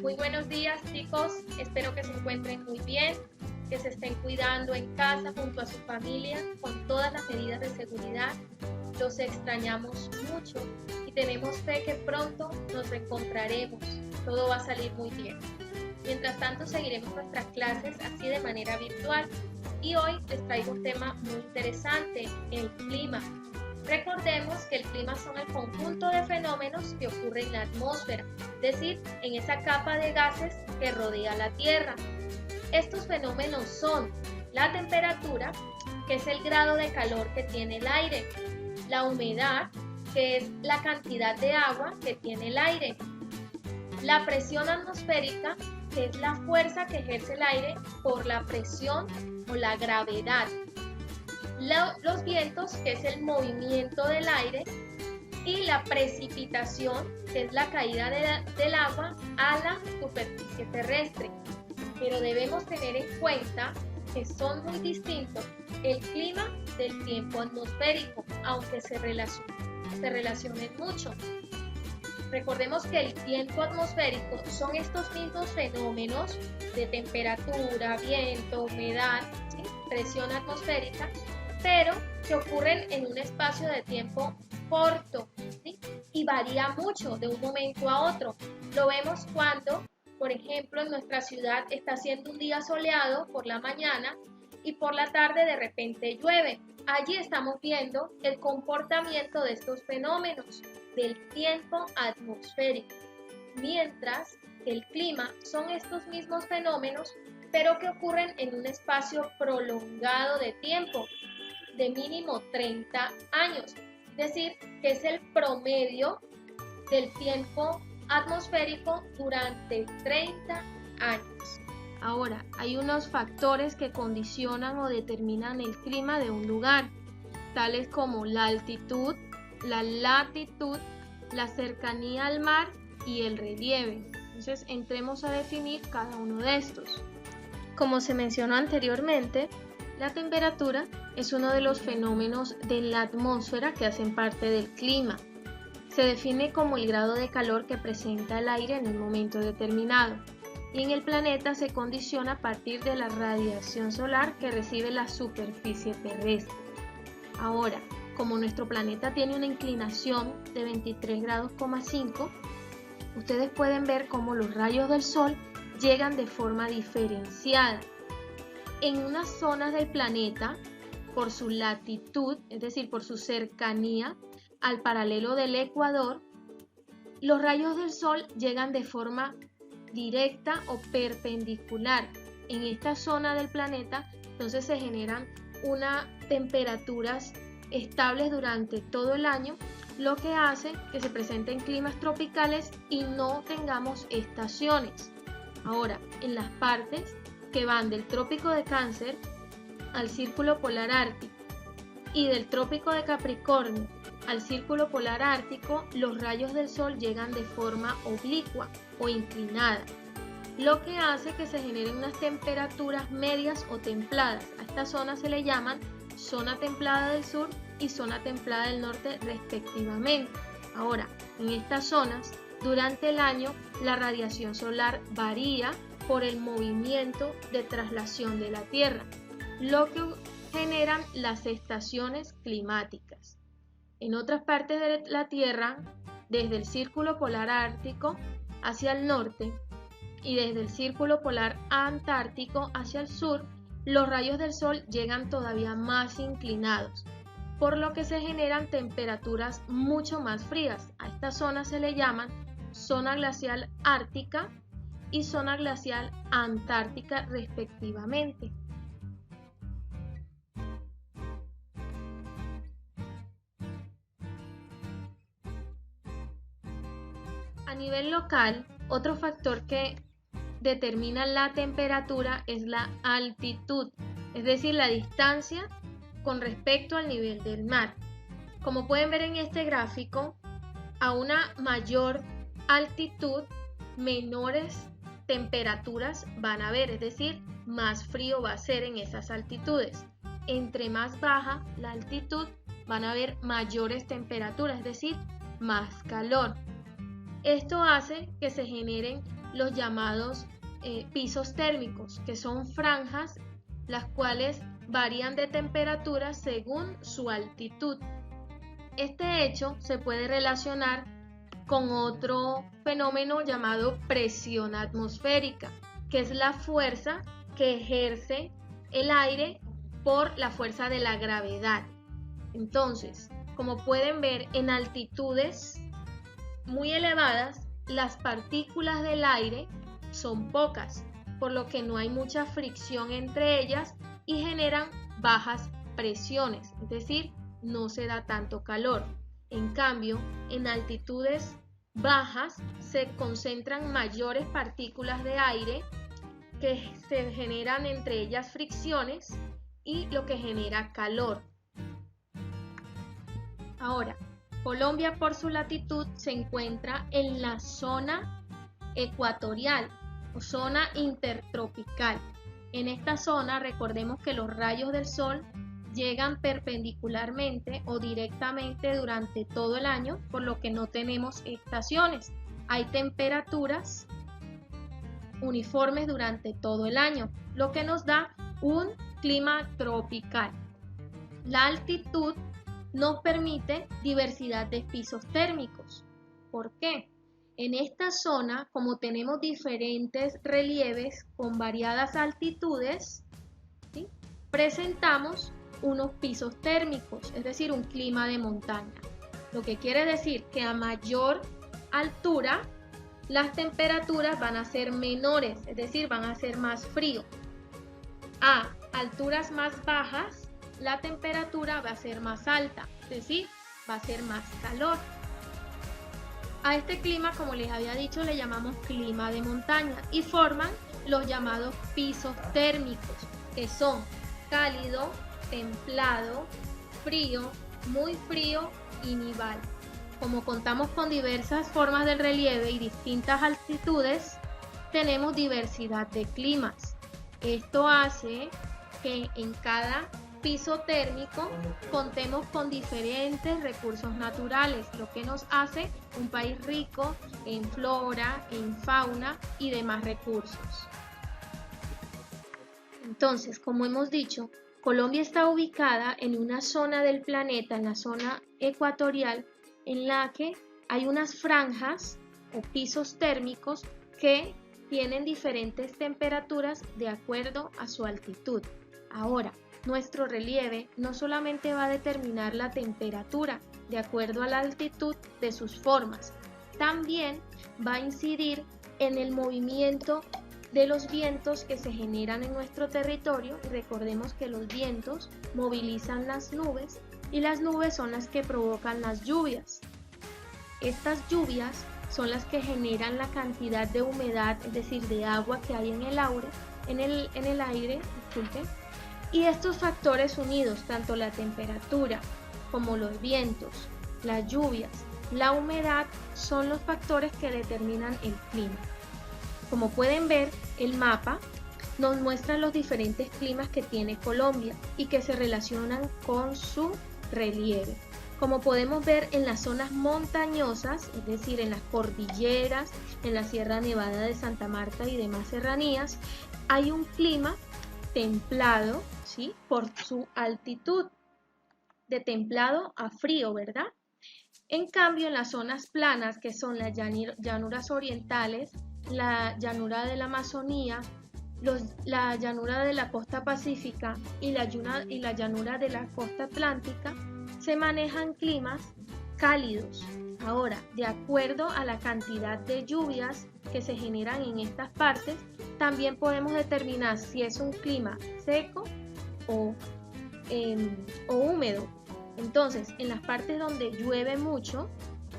Muy buenos días, chicos, espero que se encuentren muy bien, que se estén cuidando en casa junto a su familia con todas las medidas de seguridad. Los extrañamos mucho y tenemos fe que pronto nos reencontraremos, todo va a salir muy bien. Mientras tanto seguiremos nuestras clases así de manera virtual y hoy les traigo un tema muy interesante, el clima. Recordemos que el clima son el conjunto de fenómenos que ocurren en la atmósfera, es decir, en esa capa de gases que rodea la Tierra. Estos fenómenos son la temperatura, que es el grado de calor que tiene el aire, la humedad, que es la cantidad de agua que tiene el aire, la presión atmosférica, que es la fuerza que ejerce el aire por la presión o la gravedad, los vientos, que es el movimiento del aire, y la precipitación, que es la caída del agua a la superficie terrestre. Pero debemos tener en cuenta que son muy distintos el clima del tiempo atmosférico, aunque se relacionen mucho. Recordemos que el tiempo atmosférico son estos mismos fenómenos de temperatura, viento, humedad, ¿sí? Presión atmosférica, pero que ocurren en un espacio de tiempo corto, ¿sí? Y varía mucho de un momento a otro. Lo vemos cuando, por ejemplo, en nuestra ciudad está haciendo un día soleado por la mañana y por la tarde de repente llueve. Allí estamos viendo el comportamiento de estos fenómenos del tiempo atmosférico, mientras el clima son estos mismos fenómenos, pero que ocurren en un espacio prolongado de tiempo, de mínimo 30 años, es decir, que es el promedio del tiempo atmosférico durante 30 años. Ahora, hay unos factores que condicionan o determinan el clima de un lugar, tales como la altitud, la latitud, la cercanía al mar y el relieve. Entonces, entremos a definir cada uno de estos. Como se mencionó anteriormente, la temperatura es uno de los fenómenos de la atmósfera que hacen parte del clima. Se define como el grado de calor que presenta el aire en un momento determinado, y en el planeta se condiciona a partir de la radiación solar que recibe la superficie terrestre. Ahora, como nuestro planeta tiene una inclinación de 23,5 grados, ustedes pueden ver cómo los rayos del sol llegan de forma diferenciada. En unas zonas del planeta, por su latitud, es decir, por su cercanía al paralelo del ecuador, los rayos del sol llegan de forma directa o perpendicular. En esta zona del planeta, entonces se generan unas temperaturas estables durante todo el año, lo que hace que se presenten climas tropicales y no tengamos estaciones. Ahora, en las partes que van del trópico de Cáncer al círculo polar ártico y del trópico de Capricornio al círculo polar ártico, los rayos del sol llegan de forma oblicua o inclinada, lo que hace que se generen unas temperaturas medias o templadas. A esta zona se le llaman zona templada del sur y zona templada del norte respectivamente. Ahora, en estas zonas, durante el año, la radiación solar varía por el movimiento de traslación de la Tierra, lo que generan las estaciones climáticas. En otras partes de la Tierra, desde el círculo polar ártico hacia el norte y desde el círculo polar antártico hacia el sur, los rayos del sol llegan todavía más inclinados, por lo que se generan temperaturas mucho más frías. A esta zona se le llaman zona glacial ártica y zona glacial antártica respectivamente. A nivel local, otro factor que determina la temperatura es la altitud, es decir, la distancia con respecto al nivel del mar. Como pueden ver en este gráfico, a una mayor altitud, menores temperaturas van a haber, es decir, más frío va a ser en esas altitudes. Entre más baja la altitud, van a haber mayores temperaturas, es decir, más calor. Esto hace que se generen los llamados pisos térmicos, que son franjas las cuales varían de temperatura según su altitud. Este hecho se puede relacionar con otro fenómeno llamado presión atmosférica, que es la fuerza que ejerce el aire por la fuerza de la gravedad. Entonces, como pueden ver, en altitudes muy elevadas, las partículas del aire son pocas, por lo que no hay mucha fricción entre ellas y generan bajas presiones, es decir, no se da tanto calor. En cambio, en altitudes bajas se concentran mayores partículas de aire que se generan entre ellas fricciones y lo que genera calor. Ahora, Colombia por su latitud se encuentra en la zona ecuatorial o zona intertropical. En esta zona recordemos que los rayos del sol llegan perpendicularmente o directamente durante todo el año, por lo que no tenemos estaciones. Hay temperaturas uniformes durante todo el año, lo que nos da un clima tropical. La altitud nos permite diversidad de pisos térmicos. ¿Por qué? En esta zona, como tenemos diferentes relieves con variadas altitudes, ¿sí?, presentamos unos pisos térmicos, es decir, un clima de montaña. Lo que quiere decir que a mayor altura, las temperaturas van a ser menores, es decir, van a ser más frío. A alturas más bajas, la temperatura va a ser más alta, es decir, va a ser más calor. A este clima, como les había dicho, le llamamos clima de montaña y forman los llamados pisos térmicos, que son cálido, templado, frío, muy frío y nival. Como contamos con diversas formas de relieve y distintas altitudes, tenemos diversidad de climas. Esto hace que en cada piso térmico contemos con diferentes recursos naturales, lo que nos hace un país rico en flora, en fauna y demás recursos. Entonces, como hemos dicho, Colombia está ubicada en una zona del planeta, en la zona ecuatorial, en la que hay unas franjas o pisos térmicos que tienen diferentes temperaturas de acuerdo a su altitud. Ahora, nuestro relieve no solamente va a determinar la temperatura de acuerdo a la altitud de sus formas, también va a incidir en el movimiento de los vientos que se generan en nuestro territorio. Recordemos que los vientos movilizan las nubes y las nubes son las que provocan las lluvias. Estas lluvias son las que generan la cantidad de humedad, es decir, de agua que hay en el aire, y estos factores unidos, tanto la temperatura como los vientos, las lluvias, la humedad, son los factores que determinan el clima. Como pueden ver, el mapa nos muestra los diferentes climas que tiene Colombia y que se relacionan con su relieve. Como podemos ver, en las zonas montañosas, es decir, en las cordilleras, en la Sierra Nevada de Santa Marta y demás serranías, hay un clima templado, ¿sí?, por su altitud, de templado a frío, ¿verdad? En cambio, en las zonas planas, que son las llanuras orientales, la llanura de la Amazonía, la llanura de la costa pacífica y la llanura de la costa atlántica, se manejan climas cálidos. Ahora, de acuerdo a la cantidad de lluvias que se generan en estas partes, también podemos determinar si es un clima seco o húmedo. Entonces, en las partes donde llueve mucho,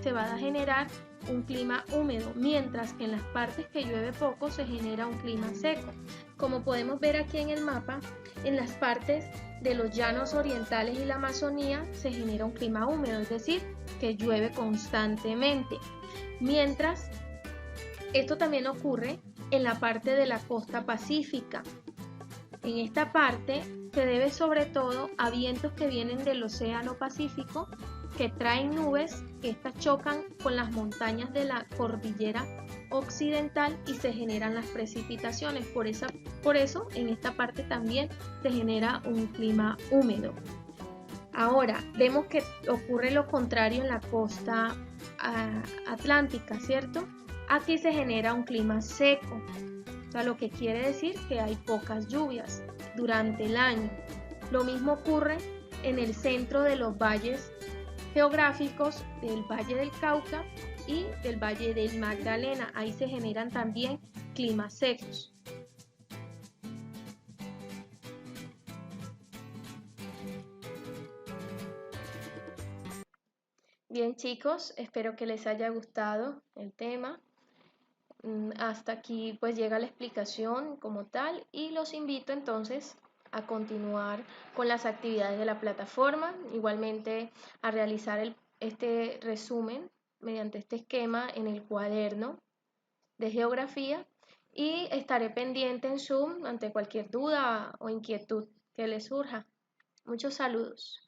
se va a generar un clima húmedo, mientras que en las partes que llueve poco se genera un clima seco. Como podemos ver aquí en el mapa, en las partes de los llanos orientales y la Amazonía se genera un clima húmedo, es decir, que llueve constantemente. Mientras, esto también ocurre en la parte de la costa pacífica. En esta parte se debe sobre todo a vientos que vienen del Océano Pacífico, que traen nubes, que estas chocan con las montañas de la cordillera occidental y se generan las precipitaciones. Por eso en esta parte también se genera un clima húmedo. Ahora, vemos que ocurre lo contrario en la costa atlántica, ¿cierto? Aquí se genera un clima seco, o sea, lo que quiere decir que hay pocas lluvias durante el año. Lo mismo ocurre en el centro de los valles geográficos del Valle del Cauca y del Valle del Magdalena. Ahí se generan también climas secos. Bien, chicos, espero que les haya gustado el tema. Hasta aquí pues llega la explicación como tal y los invito entonces a continuar con las actividades de la plataforma, igualmente a realizar este resumen mediante este esquema en el cuaderno de geografía y estaré pendiente en Zoom ante cualquier duda o inquietud que les surja. Muchos saludos.